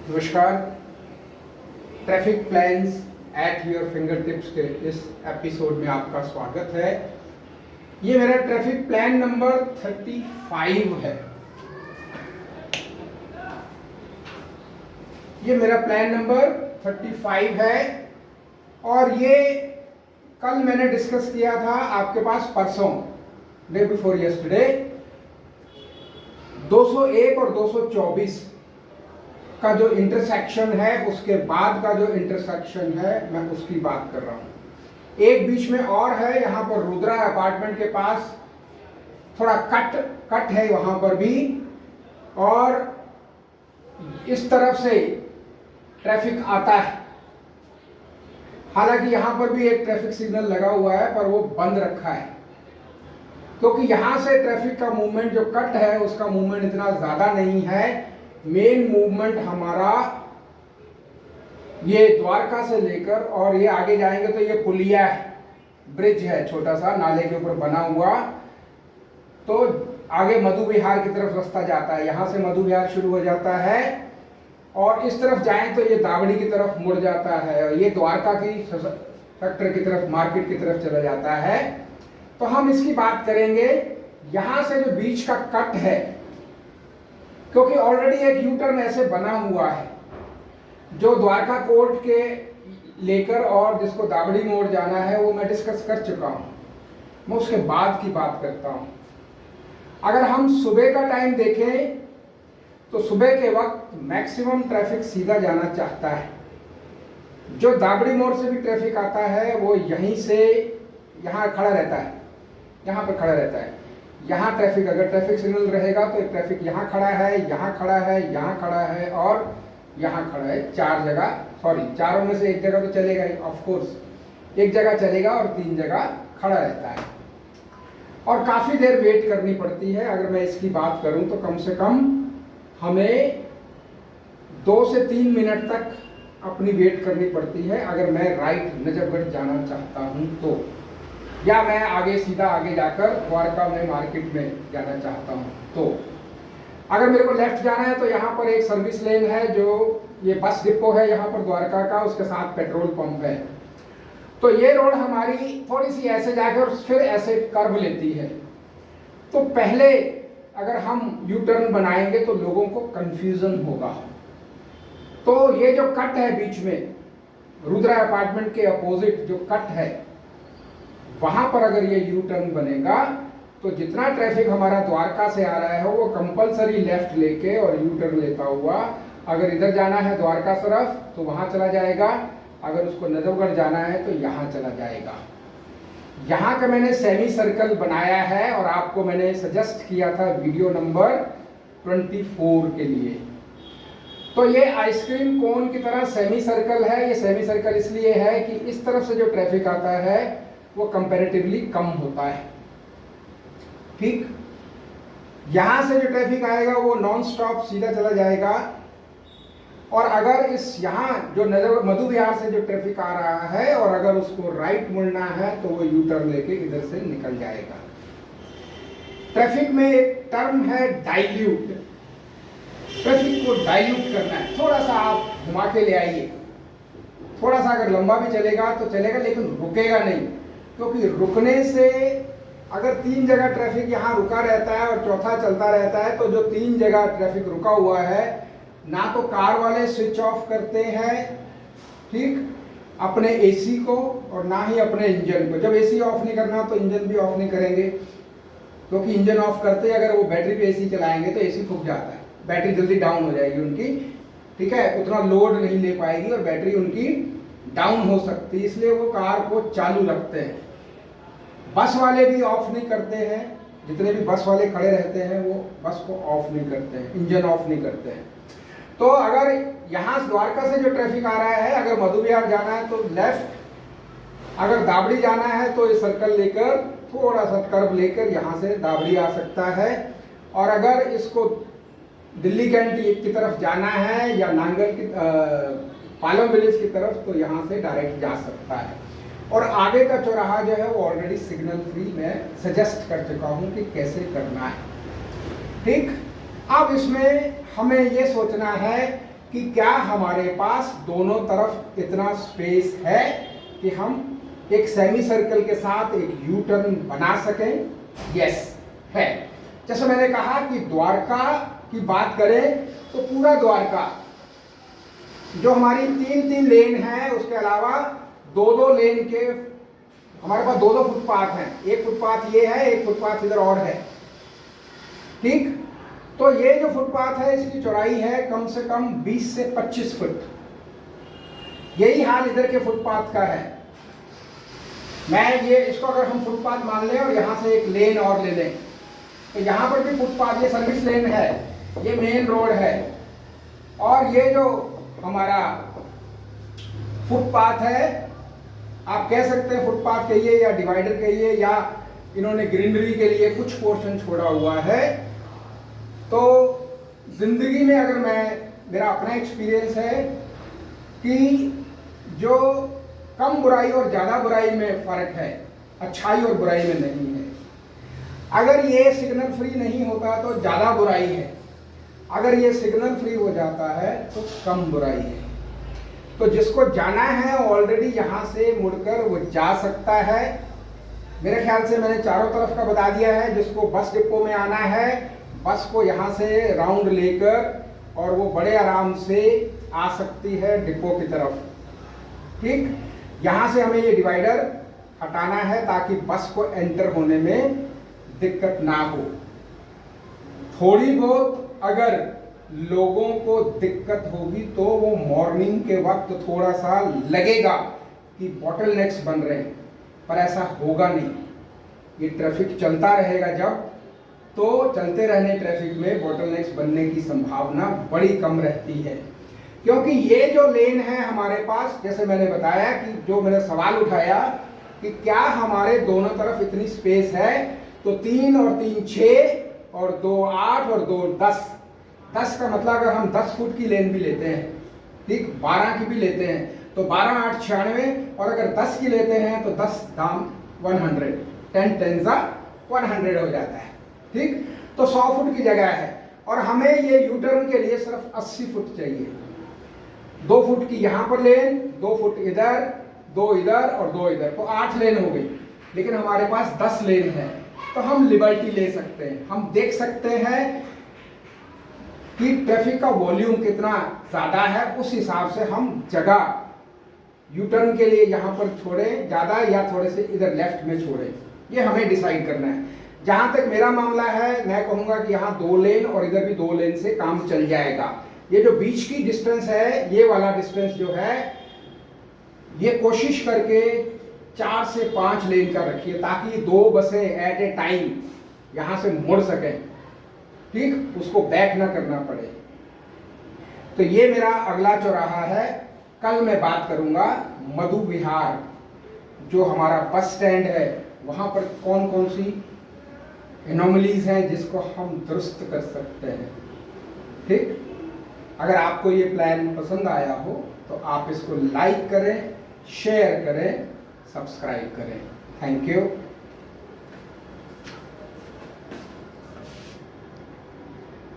नमस्कार। Traffic plans at your finger tips के इस एपिसोड में आपका स्वागत है। ये मेरा ट्रैफिक प्लान नंबर 35 है। ये मेरा प्लान नंबर 35 है और ये कल मैंने डिस्कस किया था आपके पास परसों, डे बिफोर यस्टरडे, 201 और 224 का जो इंटरसेक्शन है, उसके बाद का जो इंटरसेक्शन है मैं उसकी बात कर रहा हूं। एक बीच में और है, यहां पर रुद्रा अपार्टमेंट के पास थोड़ा कट है वहां पर भी, और इस तरफ से ट्रैफिक आता है। हालांकि यहां पर भी एक ट्रैफिक सिग्नल लगा हुआ है पर वो बंद रखा है, क्योंकि यहां से ट्रैफिक का मूवमेंट जो कट है उसका मूवमेंट इतना ज्यादा नहीं है। मेन मूवमेंट हमारा ये द्वारका से लेकर और ये आगे जाएंगे तो ये पुलिया है, ब्रिज है छोटा सा नाले के ऊपर बना हुआ, तो आगे मधु विहार की तरफ रास्ता जाता है। यहां से मधु विहार शुरू हो जाता है और इस तरफ जाएं तो ये दावड़ी की तरफ मुड़ जाता है और ये द्वारका की फैक्ट्री की तरफ, मार्केट की तरफ चला जाता है। तो हम इसकी बात करेंगे। यहां से जो बीच का कट है, क्योंकि ऑलरेडी एक यू टर्न ऐसे बना हुआ है जो द्वारका कोर्ट के लेकर और जिसको दावड़ी मोड़ जाना है, वो मैं डिस्कस कर चुका हूं। मैं उसके बाद की बात करता हूं। अगर हम सुबह का टाइम देखें तो सुबह के वक्त मैक्सिमम ट्रैफिक सीधा जाना चाहता है। जो दावड़ी मोड़ से भी ट्रैफिक आता है वो यहीं से यहां खड़ा रहता है, यहां पर खड़ा रहता है। यहाँ ट्रैफिक, अगर ट्रैफिक सिग्नल रहेगा तो ट्रैफिक यहाँ खड़ा है, यहाँ खड़ा है, यहाँ खड़ा है और यहाँ खड़ा है। चार जगह, सॉरी चारों में से एक जगह तो चलेगा ही, ऑफ कोर्स एक जगह चलेगा और 3 जगह खड़ा रहता है और काफी देर वेट करनी पड़ती है। अगर मैं इसकी बात करूं तो कम से कम हमें 2 से 3 मिनट तक अपनी वेट करनी पड़ती है अगर मैं राइट नजफगढ़ जाना चाहता हूं तो, या मैं आगे सीधा आगे जाकर द्वारका में मार्केट में जाना चाहता हूं तो। अगर मेरे को लेफ्ट जाना है तो यहाँ पर एक सर्विस लेन है, जो ये बस डिपो है यहाँ पर द्वारका का, उसके साथ पेट्रोल पंप है। तो ये रोड हमारी थोड़ी सी ऐसे जाकर फिर ऐसे कर्व लेती है। तो पहले अगर हम यू टर्न बनाएंगे तो लोगों को कंफ्यूजन होगा। तो ये जो कट है बीच में, रुद्रा अपार्टमेंट के अपोजिट जो कट है, वहां पर अगर ये यू टर्न बनेगा तो जितना ट्रैफिक हमारा द्वारका से आ रहा है वो कंपलसरी लेफ्ट लेके और यू टर्न लेता हुआ, अगर इधर जाना है द्वारका तरफ तो वहां चला जाएगा, अगर उसको नजफगढ़ जाना है तो यहां चला जाएगा। यहां का मैंने सेमी सर्कल बनाया है और आपको मैंने सजेस्ट किया था वीडियो नंबर 24 के लिए। तो ये आइसक्रीम कोन की तरह सेमी सर्कल है। ये सेमी सर्कल इसलिए है कि इस तरफ से जो ट्रैफिक आता है वो कंपैरेटिवली कम होता है, ठीक। यहां से जो ट्रैफिक आएगा वो नॉन स्टॉप सीधा चला जाएगा, और अगर इस यहां जो मधु विहार से जो ट्रैफिक आ रहा है और अगर उसको राइट मुड़ना है तो वो यू टर्न लेके इधर से निकल जाएगा। ट्रैफिक में एक टर्म है डाइल्यूट। ट्रैफिक को डाइल्यूट करना है, थोड़ा सा आप घुमा के ले आइए। थोड़ा सा अगर लंबा भी चलेगा तो चलेगा, लेकिन रुकेगा नहीं, क्योंकि रुकने से अगर 3 जगह ट्रैफिक यहाँ रुका रहता है और चौथा चलता रहता है तो जो 3 जगह ट्रैफिक रुका हुआ है, ना तो कार वाले स्विच ऑफ करते हैं, ठीक, अपने एसी को, और ना ही अपने इंजन को। जब एसी ऑफ नहीं करना तो इंजन भी ऑफ नहीं करेंगे, क्योंकि इंजन ऑफ करते अगर वो बैटरी पे एसी चलाएंगे तो एसी फूक जाता है, बैटरी जल्दी डाउन हो जाएगी उनकी, ठीक है, उतना लोड नहीं ले पाएगी और बैटरी उनकी डाउन हो सकती है, इसलिए वो कार को चालू रखते हैं। बस वाले भी ऑफ नहीं करते हैं, जितने भी बस वाले खड़े रहते हैं वो बस को ऑफ नहीं करते हैं, इंजन ऑफ नहीं करते हैं। तो अगर यहाँ द्वारका से जो ट्रैफिक आ रहा है, अगर मधु विहार जाना है तो लेफ्ट, अगर दावड़ी जाना है तो ये सर्कल लेकर थोड़ा सा कर्व लेकर यहाँ से दावड़ी आ सकता है, और अगर इसको दिल्ली कैंट की तरफ जाना है या नांगल की पालम विलेज की तरफ तो यहाँ से डायरेक्ट जा सकता है। और आगे का चौराहा जो है वो ऑलरेडी सिग्नल फ्री में सजेस्ट कर चुका हूँ कि कैसे करना है, ठीक। अब इसमें हमें ये सोचना है कि क्या हमारे पास दोनों तरफ इतना स्पेस है कि हम एक सेमी सर्कल के साथ एक यू टर्न बना सकें? यस है। जैसे मैंने कहा कि द्वारका की बात करें तो पूरा द्वारका जो हमारी 3-3 लेन है, उसके अलावा 2-2 लेन के हमारे पास 2-2 फुटपाथ हैं। एक फुटपाथ ये है, एक फुटपाथ इधर और है। ठीक, तो ये जो फुटपाथ है इसकी चौड़ाई है कम से कम 20 से 25 फुट। यही हाल इधर के फुटपाथ का है। मैं ये इसको अगर हम फुटपाथ मान लें और यहाँ से एक लेन और ले लें तो यहाँ पर भी फुटपाथ, ये सर्विस लेन है, ये मेन रोड है, और ये जो हमारा फुटपाथ है, आप कह सकते हैं फुटपाथ कहिए या डिवाइडर कहिए, या इन्होंने ग्रीनरी के लिए कुछ पोर्शन छोड़ा हुआ है। तो जिंदगी में अगर मेरा अपना एक्सपीरियंस है कि जो कम बुराई और ज़्यादा बुराई में फ़र्क है, अच्छाई और बुराई में नहीं है। अगर ये सिग्नल फ्री नहीं होता तो ज़्यादा बुराई है, अगर ये सिग्नल फ्री हो जाता है तो कम बुराई है। तो जिसको जाना है ऑलरेडी यहाँ से मुड़कर वो जा सकता है। मेरे ख्याल से मैंने चारों तरफ का बता दिया है। जिसको बस डिपो में आना है, बस को यहाँ से राउंड लेकर और वो बड़े आराम से आ सकती है डिपो की तरफ। ठीक, यहाँ से हमें ये डिवाइडर हटाना है ताकि बस को एंटर होने में दिक्कत ना हो। थोड़ी बहुत अगर लोगों को दिक्कत होगी तो वो मॉर्निंग के वक्त थोड़ा सा लगेगा कि बॉटलनेक्स बन रहे हैं, पर ऐसा होगा नहीं। ये ट्रैफिक चलता रहेगा जब, तो चलते रहने ट्रैफिक में बॉटलनेक्स बनने की संभावना बड़ी कम रहती है। क्योंकि ये जो लेन है हमारे पास, जैसे मैंने बताया कि जो मैंने सवाल उठाया कि क्या हमारे दोनों तरफ इतनी स्पेस है, तो 3 और 3 6 और 2 8 और 2 10। 10 का मतलब अगर हम 10 फुट की लेन भी लेते हैं, ठीक, 12 की भी लेते हैं तो 12 8 96, और अगर 10 की लेते हैं तो 10 दाम 100, 10 10 100 हो जाता है। ठीक, तो 100 फुट की जगह है और हमें ये यू टर्न के लिए सिर्फ 80 फुट चाहिए। 2 फुट की यहाँ पर लेन, 2 फुट इधर, 2 इधर और 2 इधर, तो 8 लेन हो गई। लेकिन हमारे पास 10 लेन है तो हम लिबर्टी ले सकते हैं। हम देख सकते हैं कि ट्रैफिक का वॉल्यूम कितना ज़्यादा है, उस हिसाब से हम जगह यू टर्न के लिए यहाँ पर छोड़ें ज़्यादा या थोड़े से इधर लेफ्ट में छोड़ें, ये हमें डिसाइड करना है। जहाँ तक मेरा मामला है, मैं कहूँगा कि यहाँ 2 लेन और इधर भी 2 लेन से काम चल जाएगा। ये जो बीच की डिस्टेंस है, ये वाला डिस्टेंस जो है, ये कोशिश करके 4 से 5 लेन का रखिए ताकि 2 बसें एट ए टाइम यहाँ से मुड़ सकें। ठीक, उसको बैक ना करना पड़े। तो ये मेरा अगला चौराहा है। कल मैं बात करूँगा मधु विहार, जो हमारा बस स्टैंड है, वहाँ पर कौन कौन सी एनोमलीज हैं जिसको हम दुरुस्त कर सकते हैं। ठीक, अगर आपको ये प्लान पसंद आया हो तो आप इसको लाइक करें, शेयर करें, सब्सक्राइब करें। Thank you.